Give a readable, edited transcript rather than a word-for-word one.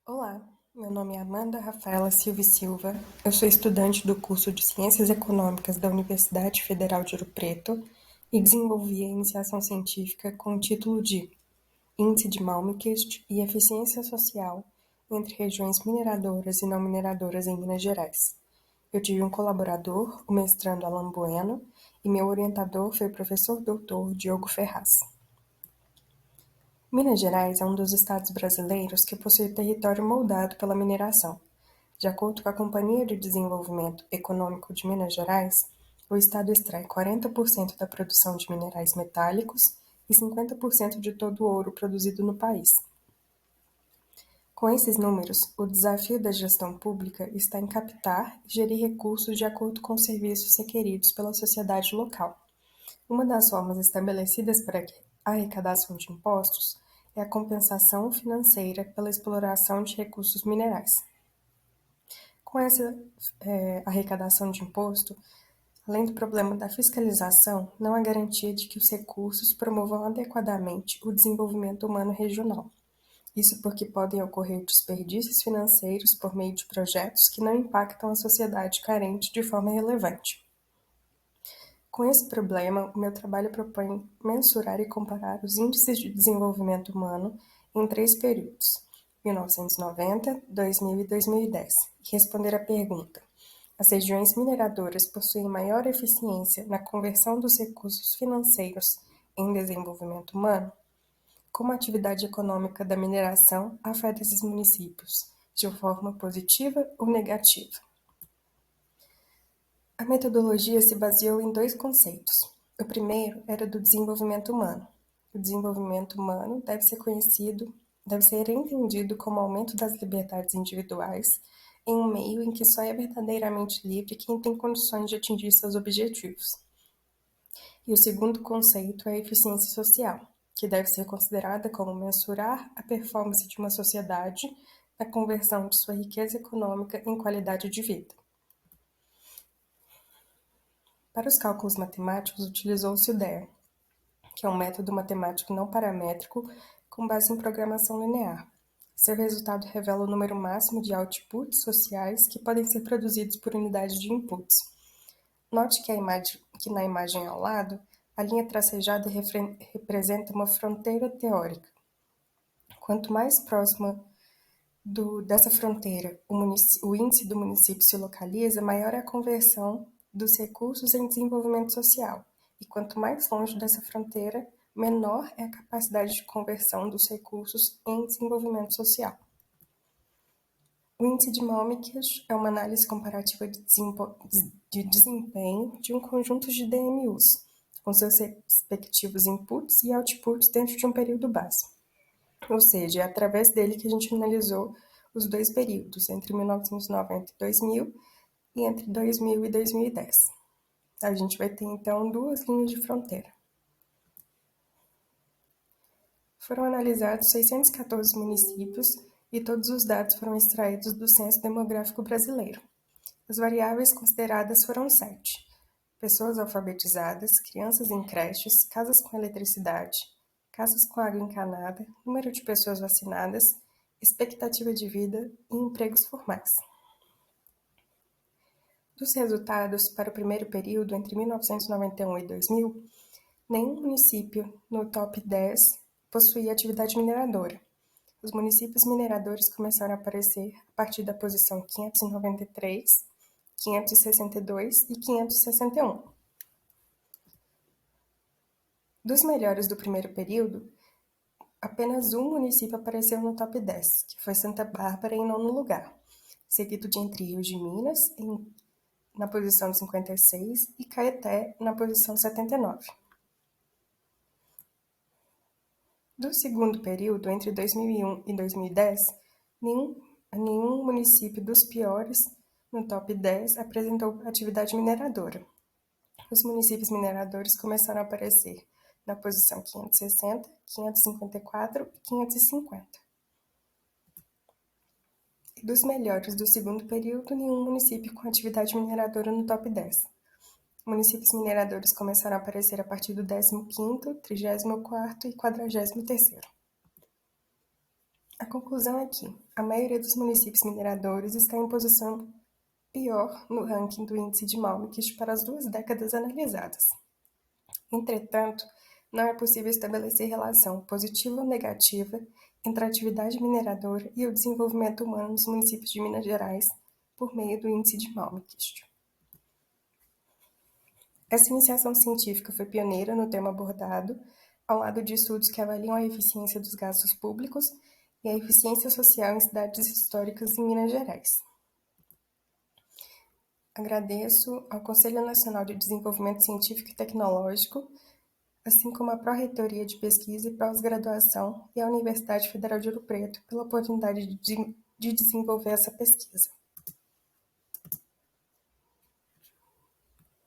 Olá, meu nome é Amanda Rafaela Silva e Silva, eu sou estudante do curso de Ciências Econômicas da Universidade Federal de Ouro Preto e desenvolvi a iniciação científica com o título de Índice de Malmquist e Eficiência Social entre regiões mineradoras e não mineradoras em Minas Gerais. Eu tive um colaborador, o mestrando Alan Bueno, e meu orientador foi o professor doutor Diogo Ferraz. Minas Gerais é um dos estados brasileiros que possui território moldado pela mineração. De acordo com a Companhia de Desenvolvimento Econômico de Minas Gerais, o estado extrai 40% da produção de minerais metálicos e 50% de todo o ouro produzido no país. Com esses números, o desafio da gestão pública está em captar e gerir recursos de acordo com os serviços requeridos pela sociedade local. Uma das formas estabelecidas para a arrecadação de impostos é a compensação financeira pela exploração de recursos minerais. Com essa arrecadação de imposto, além do problema da fiscalização, não há garantia de que os recursos promovam adequadamente o desenvolvimento humano regional. Isso porque podem ocorrer desperdícios financeiros por meio de projetos que não impactam a sociedade carente de forma relevante. Com esse problema, o meu trabalho propõe mensurar e comparar os índices de desenvolvimento humano em 3 períodos, 1990, 2000 e 2010, e responder à pergunta: as regiões mineradoras possuem maior eficiência na conversão dos recursos financeiros em desenvolvimento humano? Como a atividade econômica da mineração afeta esses municípios, de forma positiva ou negativa? A metodologia se baseou em 2 conceitos. O primeiro era do desenvolvimento humano. O desenvolvimento humano deve ser entendido como aumento das liberdades individuais em um meio em que só é verdadeiramente livre quem tem condições de atingir seus objetivos. E o segundo conceito é a eficiência social, que deve ser considerada como mensurar a performance de uma sociedade na conversão de sua riqueza econômica em qualidade de vida. Para os cálculos matemáticos, utilizou-se o DER, que é um método matemático não paramétrico com base em programação linear. Seu resultado revela o número máximo de outputs sociais que podem ser produzidos por unidade de inputs. Note que na imagem ao lado, a linha tracejada representa uma fronteira teórica. Quanto mais próxima dessa fronteira o índice do município se localiza, maior é a conversão dos recursos em desenvolvimento social, e quanto mais longe dessa fronteira, menor é a capacidade de conversão dos recursos em desenvolvimento social. O índice de Malmquist é uma análise comparativa de desempenho de um conjunto de DMUs, com seus respectivos inputs e outputs dentro de um período base. Ou seja, é através dele que a gente analisou os 2 períodos, entre 1990 e 2000 e entre 2000 e 2010. A gente vai ter, então, 2 linhas de fronteira. Foram analisados 614 municípios e todos os dados foram extraídos do Censo Demográfico Brasileiro. As variáveis consideradas foram 7: pessoas alfabetizadas, crianças em creches, casas com eletricidade, casas com água encanada, número de pessoas vacinadas, expectativa de vida e empregos formais. Dos resultados para o primeiro período, entre 1991 e 2000, nenhum município no top 10 possuía atividade mineradora. Os municípios mineradores começaram a aparecer a partir da posição 593, 562 e 561. Dos melhores do primeiro período, apenas um município apareceu no top 10, que foi Santa Bárbara em 9º lugar, seguido de Entre Rios de Minas, na posição 56, e Caeté, na posição 79. Do segundo período, entre 2001 e 2010, nenhum município dos piores no top 10 apresentou atividade mineradora. Os municípios mineradores começaram a aparecer na posição 560, 554 e 550. E dos melhores do segundo período, nenhum município com atividade mineradora no top 10. Municípios mineradores começaram a aparecer a partir do 15º, 34º e 43º. A conclusão é que a maioria dos municípios mineradores está em posição pior no ranking do Índice de Malmquist para as 2 décadas analisadas. Entretanto, não é possível estabelecer relação positiva ou negativa entre a atividade mineradora e o desenvolvimento humano nos municípios de Minas Gerais por meio do Índice de Malmquist. Essa iniciação científica foi pioneira no tema abordado, ao lado de estudos que avaliam a eficiência dos gastos públicos e a eficiência social em cidades históricas em Minas Gerais. Agradeço ao Conselho Nacional de Desenvolvimento Científico e Tecnológico, assim como à Pró-Reitoria de Pesquisa e Pós-Graduação e à Universidade Federal de Ouro Preto pela oportunidade de desenvolver essa pesquisa.